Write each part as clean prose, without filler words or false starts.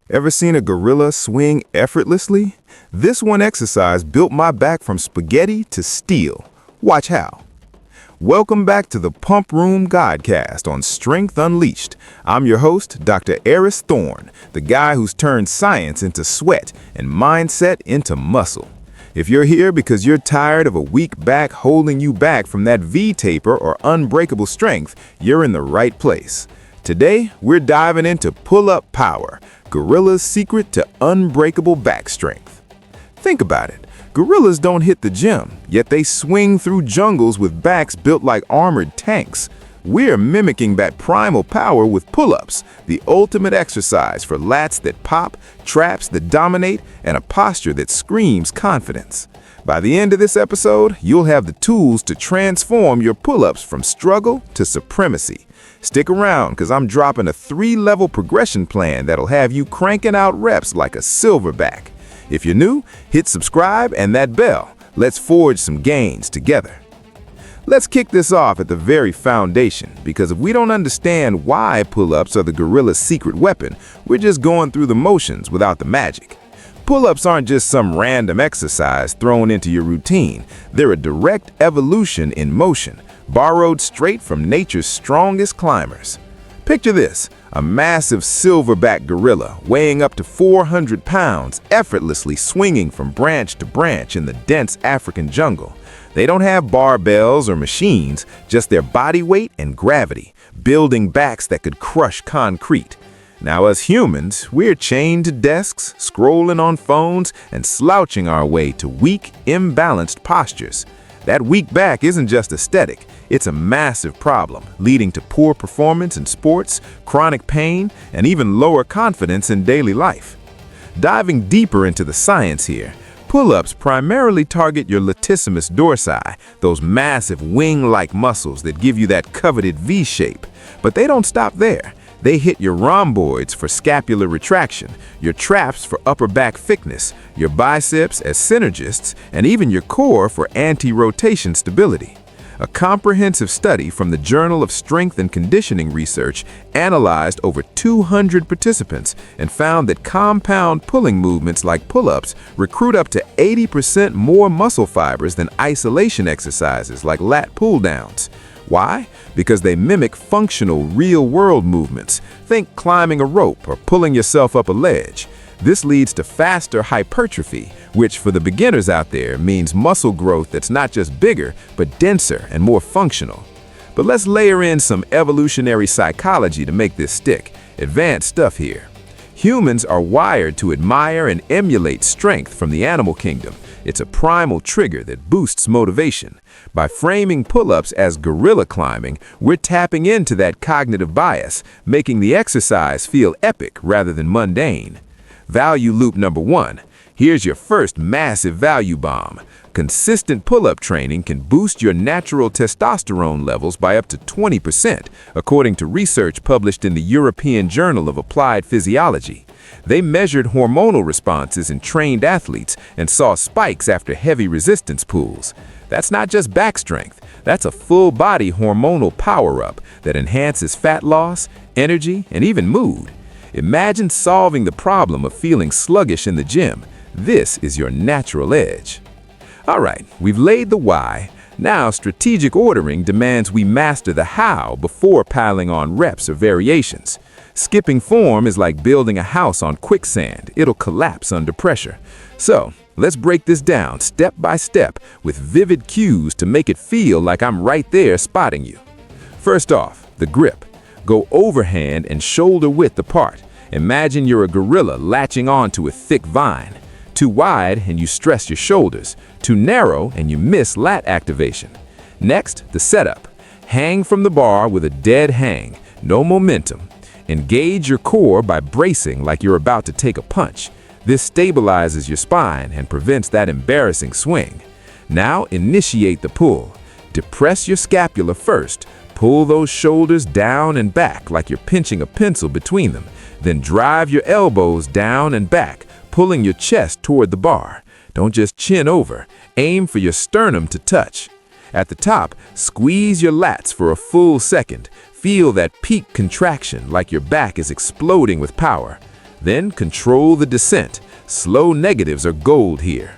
Ever seen a gorilla swing effortlessly? This one exercise built my back from spaghetti to steel. Watch how. Welcome back to the Pump Room Godcast on Strength Unleashed. I'm your host, Dr. Eris Thorne, the guy who's turned science into sweat and mindset into muscle. If you're here because you're tired of a weak back holding you back from that V-taper or unbreakable strength, you're in the right place. Today, we're diving into pull-up power, gorilla's secret to unbreakable back strength. Think about it. Gorillas don't hit the gym, yet they swing through jungles with backs built like armored tanks. We're mimicking that primal power with pull-ups, the ultimate exercise for lats that pop, traps that dominate, and a posture that screams confidence. By the end of this episode, you'll have the tools to transform your pull-ups from struggle to supremacy. Stick around, because I'm dropping a 3-level progression plan that'll have you cranking out reps like a silverback. If you're new, hit subscribe and that bell. Let's forge some gains together. Let's kick this off at the very foundation, because if we don't understand why pull-ups are the gorilla's secret weapon, we're just going through the motions without the magic. Pull-ups aren't just some random exercise thrown into your routine. They're a direct evolution in motion, borrowed straight from nature's strongest climbers. Picture this, a massive silverback gorilla weighing up to 400 pounds, effortlessly swinging from branch to branch in the dense African jungle. They don't have barbells or machines, just their body weight and gravity, building backs that could crush concrete. Now, as humans, we're chained to desks, scrolling on phones, and slouching our way to weak, imbalanced postures. That weak back isn't just aesthetic, it's a massive problem, leading to poor performance in sports, chronic pain, and even lower confidence in daily life. Diving deeper into the science here, pull-ups primarily target your latissimus dorsi, those massive wing-like muscles that give you that coveted V shape. But they don't stop there. They hit your rhomboids for scapular retraction, your traps for upper back thickness, your biceps as synergists, and even your core for anti-rotation stability. A comprehensive study from the Journal of Strength and Conditioning Research analyzed over 200 participants and found that compound pulling movements like pull-ups recruit up to 80% more muscle fibers than isolation exercises like lat pull-downs. Why? Because they mimic functional, real-world movements. Think climbing a rope or pulling yourself up a ledge. This leads to faster hypertrophy, which for the beginners out there means muscle growth that's not just bigger, but denser and more functional. But let's layer in some evolutionary psychology to make this stick. Advanced stuff here. Humans are wired to admire and emulate strength from the animal kingdom. It's a primal trigger that boosts motivation. By framing pull-ups as gorilla climbing, we're tapping into that cognitive bias, making the exercise feel epic rather than mundane. Value loop number 1. Here's your first massive value bomb. Consistent pull-up training can boost your natural testosterone levels by up to 20%, according to research published in the European Journal of Applied Physiology. They measured hormonal responses in trained athletes and saw spikes after heavy resistance pulls. That's not just back strength, that's a full-body hormonal power-up that enhances fat loss, energy, and even mood. Imagine solving the problem of feeling sluggish in the gym. This is your natural edge. All right, we've laid the why. Now, strategic ordering demands we master the how before piling on reps or variations. Skipping form is like building a house on quicksand. It'll collapse under pressure. So, let's break this down step by step with vivid cues to make it feel like I'm right there spotting you. First off, the grip. Go overhand and shoulder width apart. Imagine you're a gorilla latching onto a thick vine. Too wide and you stress your shoulders. Too narrow and you miss lat activation. Next, the setup. Hang from the bar with a dead hang. No momentum. Engage your core by bracing like you're about to take a punch. This stabilizes your spine and prevents that embarrassing swing. Now initiate the pull. Depress your scapula first. Pull those shoulders down and back like you're pinching a pencil between them. Then drive your elbows down and back, pulling your chest toward the bar. Don't just chin over. Aim for your sternum to touch. At the top, squeeze your lats for a full second. Feel that peak contraction like your back is exploding with power. Then control the descent. Slow negatives are gold here.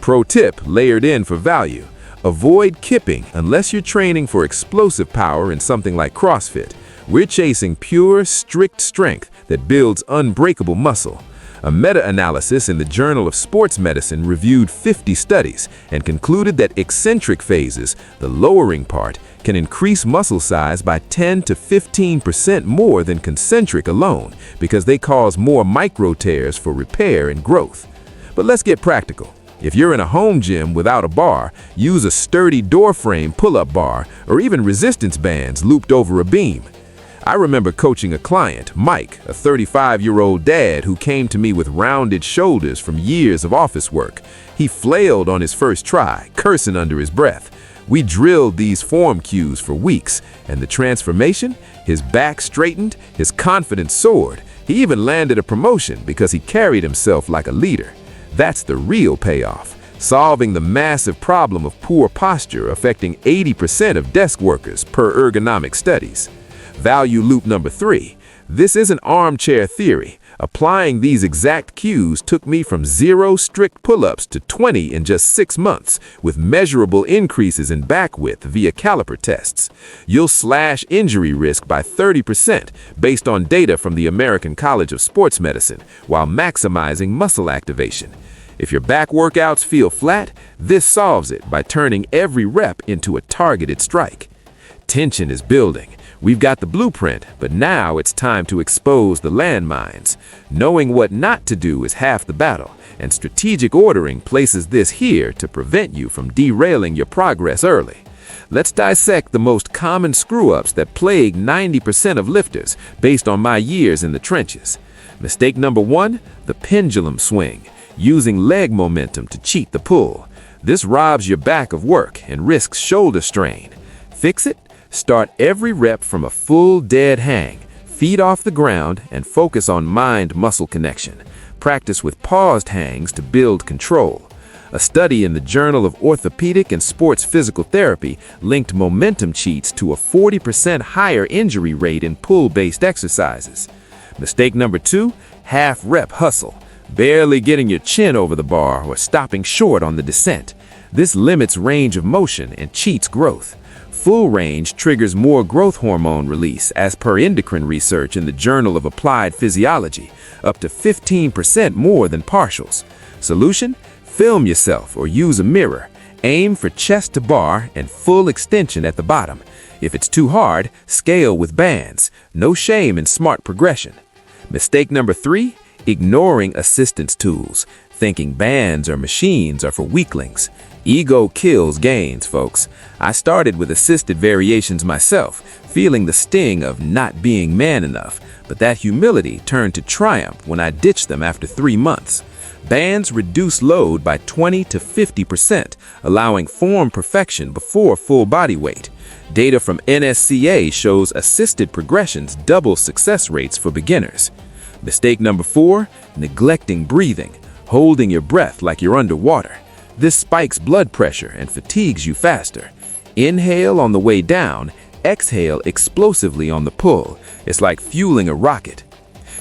Pro tip layered in for value. Avoid kipping unless you're training for explosive power in something like CrossFit. We're chasing pure, strict strength that builds unbreakable muscle. A meta-analysis in the Journal of Sports Medicine reviewed 50 studies and concluded that eccentric phases, the lowering part, can increase muscle size by 10 to 15% more than concentric alone because they cause more micro tears for repair and growth. But let's get practical. If you're in a home gym without a bar, use a sturdy door frame pull-up bar or even resistance bands looped over a beam. I remember coaching a client, Mike, a 35-year-old dad who came to me with rounded shoulders from years of office work. He flailed on his first try, cursing under his breath. We drilled these form cues for weeks, and the transformation? His back straightened, his confidence soared. He even landed a promotion because he carried himself like a leader. That's the real payoff, solving the massive problem of poor posture affecting 80% of desk workers per ergonomic studies. Value loop number 3. This isn't armchair theory. Applying these exact cues took me from 0 strict pull-ups to 20 in just 6 months, with measurable increases in back width via caliper tests. You'll slash injury risk by 30% based on data from the American College of Sports Medicine, while maximizing muscle activation. If your back workouts feel flat, this solves it by turning every rep into a targeted strike. Tension is building. We've got the blueprint, but now it's time to expose the landmines. Knowing what not to do is half the battle, and strategic ordering places this here to prevent you from derailing your progress early. Let's dissect the most common screw-ups that plague 90% of lifters based on my years in the trenches. Mistake number 1, the pendulum swing, using leg momentum to cheat the pull. This robs your back of work and risks shoulder strain. Fix it? Start every rep from a full dead hang, feet off the ground, and focus on mind-muscle connection. Practice with paused hangs to build control. A study in the Journal of Orthopedic and Sports Physical Therapy linked momentum cheats to a 40% higher injury rate in pull-based exercises. Mistake number 2, half-rep hustle, barely getting your chin over the bar or stopping short on the descent. This limits range of motion and cheats growth. Full range triggers more growth hormone release, as per endocrine research in the Journal of Applied Physiology, up to 15% more than partials. Solution? Film yourself or use a mirror. Aim for chest to bar and full extension at the bottom. If it's too hard, scale with bands. No shame in smart progression. Mistake number 3, ignoring assistance tools, thinking bands or machines are for weaklings. Ego kills gains, folks. I started with assisted variations myself, feeling the sting of not being man enough, but that humility turned to triumph when I ditched them after 3 months. Bands reduce load by 20 to 50%, allowing form perfection before full body weight. Data from NSCA shows assisted progressions double success rates for beginners. Mistake number 4, neglecting breathing, holding your breath like you're underwater. This spikes blood pressure and fatigues you faster. Inhale on the way down, exhale explosively on the pull. It's like fueling a rocket.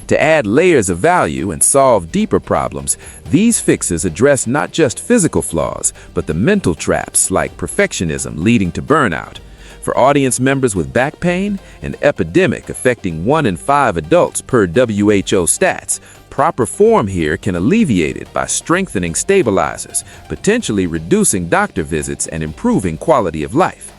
To add layers of value and solve deeper problems, these fixes address not just physical flaws, but the mental traps like perfectionism leading to burnout. For audience members with back pain, an epidemic affecting 1 in 5 adults per WHO stats, proper form here can alleviate it by strengthening stabilizers, potentially reducing doctor visits and improving quality of life.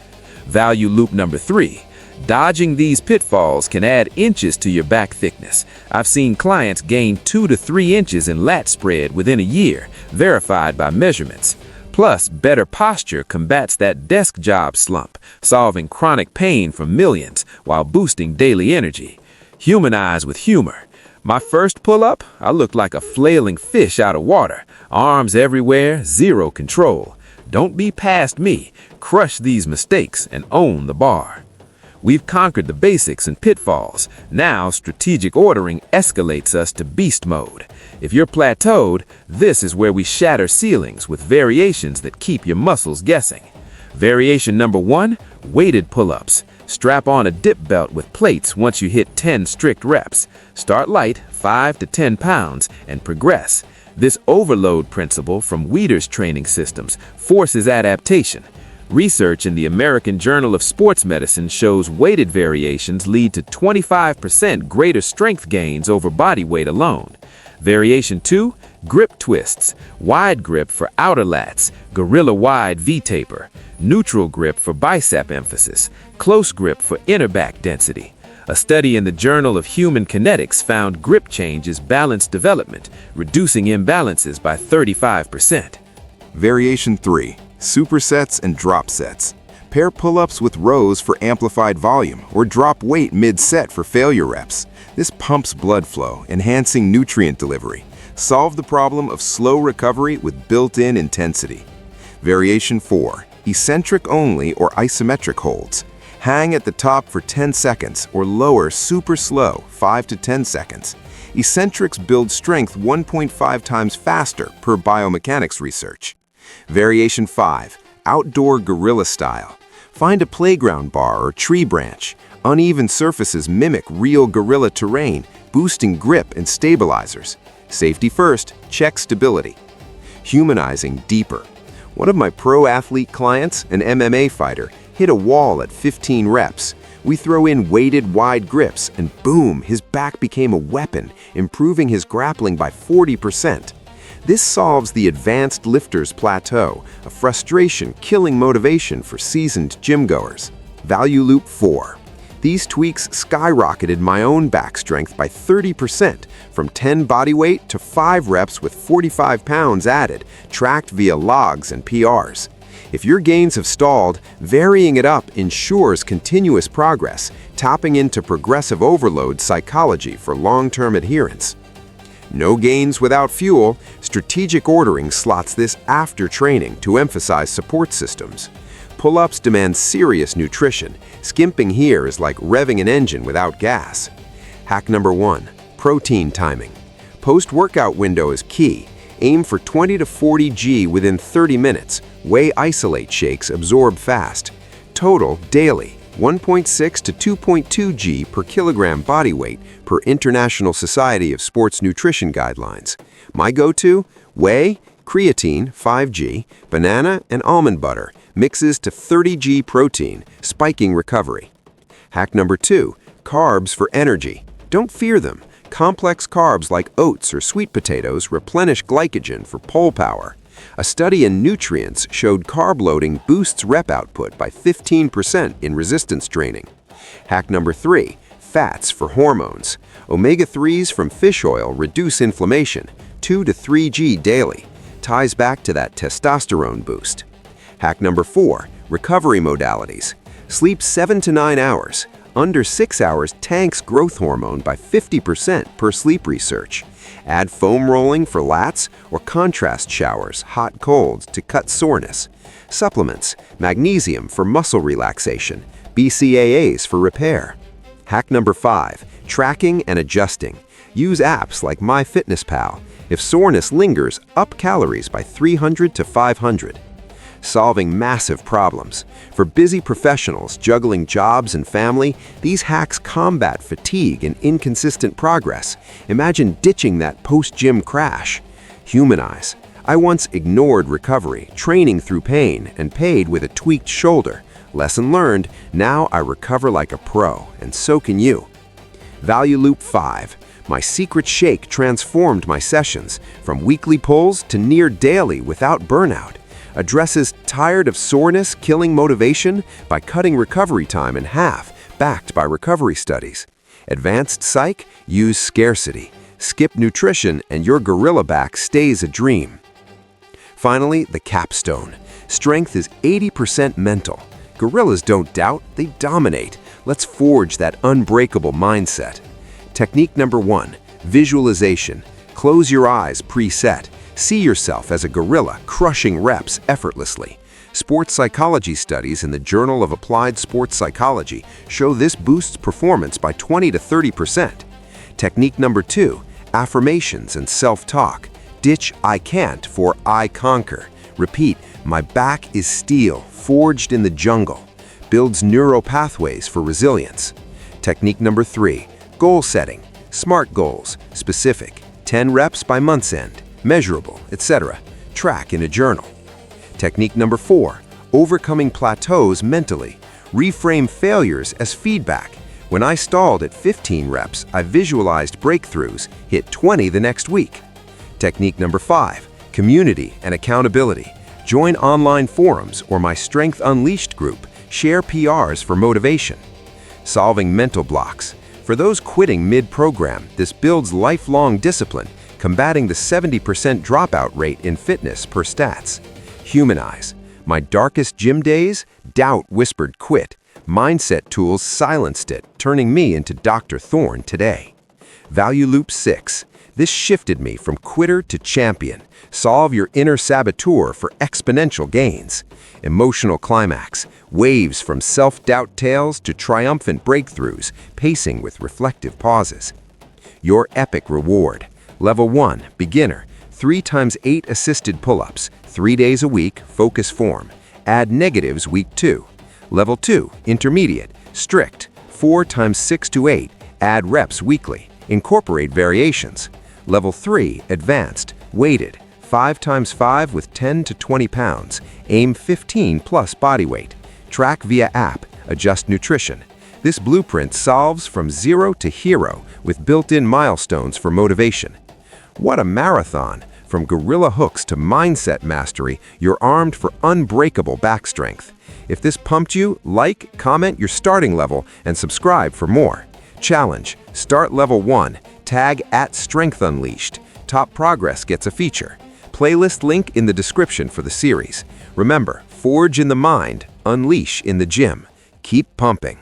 Value loop number 3. Dodging these pitfalls can add inches to your back thickness. I've seen clients gain 2 to 3 inches in lat spread within a year, verified by measurements. Plus, better posture combats that desk job slump, solving chronic pain for millions while boosting daily energy. Humanize with humor. My first pull-up, I looked like a flailing fish out of water, arms everywhere, zero control. Don't be past me. Crush these mistakes and own the bar. We've conquered the basics and pitfalls. Now, strategic ordering escalates us to beast mode. If you're plateaued, this is where we shatter ceilings with variations that keep your muscles guessing. Variation number 1, weighted pull-ups. Strap on a dip belt with plates once you hit 10 strict reps. Start light, 5 to 10 pounds, and progress. This overload principle from Weider's training systems forces adaptation. Research in the American Journal of Sports Medicine shows weighted variations lead to 25% greater strength gains over body weight alone. Variation 2, grip twists. Wide grip for outer lats, gorilla wide V-taper. Neutral grip for bicep emphasis. Close grip for inner back density. A study in the Journal of Human Kinetics found grip changes balance development, reducing imbalances by 35%. Variation 3, supersets and drop sets. Pair pull-ups with rows for amplified volume or drop weight mid-set for failure reps. This pumps blood flow, enhancing nutrient delivery. Solve the problem of slow recovery with built-in intensity. Variation 4, eccentric only or isometric holds. Hang at the top for 10 seconds or lower super slow, 5 to 10 seconds. Eccentrics build strength 1.5 times faster per biomechanics research. Variation 5, outdoor gorilla style. Find a playground bar or tree branch. Uneven surfaces mimic real gorilla terrain, boosting grip and stabilizers. Safety first, check stability. Humanizing deeper. One of my pro athlete clients, an MMA fighter, hit a wall at 15 reps. We throw in weighted wide grips and boom, his back became a weapon, improving his grappling by 40%. This solves the advanced lifter's plateau, a frustration-killing motivation for seasoned gym goers. Value Loop 4. These tweaks skyrocketed my own back strength by 30%, from 10 body weight to 5 reps with 45 pounds added, tracked via logs and PRs. If your gains have stalled, varying it up ensures continuous progress, tapping into progressive overload psychology for long-term adherence. No gains without fuel, strategic ordering slots this after training to emphasize support systems. Pull-ups demand serious nutrition. Skimping here is like revving an engine without gas. Hack number 1, protein timing. Post-workout window is key. Aim for 20 to 40 G within 30 minutes. Whey isolate shakes absorb fast. Total daily 1.6 to 2.2 G per kilogram body weight per International Society of Sports Nutrition guidelines. My go-to? Whey, creatine 5G, banana, and almond butter mixes to 30 G protein, spiking recovery. Hack number 2, carbs for energy. Don't fear them. Complex carbs like oats or sweet potatoes replenish glycogen for pole power. A study in nutrients showed carb loading boosts rep output by 15% in resistance training. Hack number 3, fats for hormones. Omega-3s from fish oil reduce inflammation, 2 to 3 G daily. Ties back to that testosterone boost. Hack number 4, recovery modalities. Sleep 7 to 9 hours. Under 6 hours tanks growth hormone by 50% per sleep research. Add foam rolling for lats or contrast showers, hot-cold, to cut soreness. Supplements, magnesium for muscle relaxation, BCAAs for repair. Hack number 5, tracking and adjusting. Use apps like MyFitnessPal. If soreness lingers, up calories by 300 to 500. Solving massive problems. For busy professionals juggling jobs and family, these hacks combat fatigue and inconsistent progress. Imagine ditching that post-gym crash. Humanize. I once ignored recovery, training through pain, and paid with a tweaked shoulder. Lesson learned, now I recover like a pro, and so can you. Value Loop 5. My secret shake transformed my sessions, from weekly pulls to near daily without burnout. Addresses tired of soreness killing motivation by cutting recovery time in half, backed by recovery studies. Advanced Psych, use scarcity. Skip nutrition and your gorilla back stays a dream. Finally, the capstone. Strength is 80% mental. Gorillas don't doubt, they dominate. Let's forge that unbreakable mindset. Technique number 1, visualization. Close your eyes preset. See yourself as a gorilla crushing reps effortlessly. Sports psychology studies in the Journal of Applied Sports Psychology show this boosts performance by 20 to 30%. Technique number 2, affirmations and self-talk. Ditch I can't for I conquer. Repeat, my back is steel, forged in the jungle. builds neural pathways for resilience. Technique number 3, goal setting. SMART goals, specific, 10 reps by month's end, measurable, etc. Track in a journal. Technique number 4, overcoming plateaus mentally. Reframe failures as feedback. When I stalled at 15 reps, I visualized breakthroughs, hit 20 the next week. Technique number 5, community and accountability. Join online forums or my Strength Unleashed group. Share PRs for motivation. Solving mental blocks. For those quitting mid-program, this builds lifelong discipline, combating the 70% dropout rate in fitness per stats. Humanize. My darkest gym days, doubt whispered quit. Mindset tools silenced it, turning me into Dr. Thorne today. Value Loop 6. This shifted me from quitter to champion. Solve your inner saboteur for exponential gains. Emotional climax. Waves from self-doubt tales to triumphant breakthroughs, pacing with reflective pauses. Your epic reward. Level 1, beginner. 3 times 8 assisted pull-ups. 3 days a week, focus form. Add negatives week 2. Level 2, intermediate, strict, 4 times 6 to 8, add reps weekly, incorporate variations. Level 3, advanced, weighted, 5 times 5 with 10 to 20 pounds, aim 15 plus body weight. Track via app, adjust nutrition. This blueprint solves from zero to hero with built-in milestones for motivation. What a marathon! From gorilla hooks to mindset mastery, you're armed for unbreakable back strength. If this pumped you, like, comment your starting level, and subscribe for more. Challenge. Start level 1. Tag @StrengthUnleashed. Top progress gets a feature. Playlist link in the description for the series. Remember, forge in the mind, unleash in the gym. Keep pumping.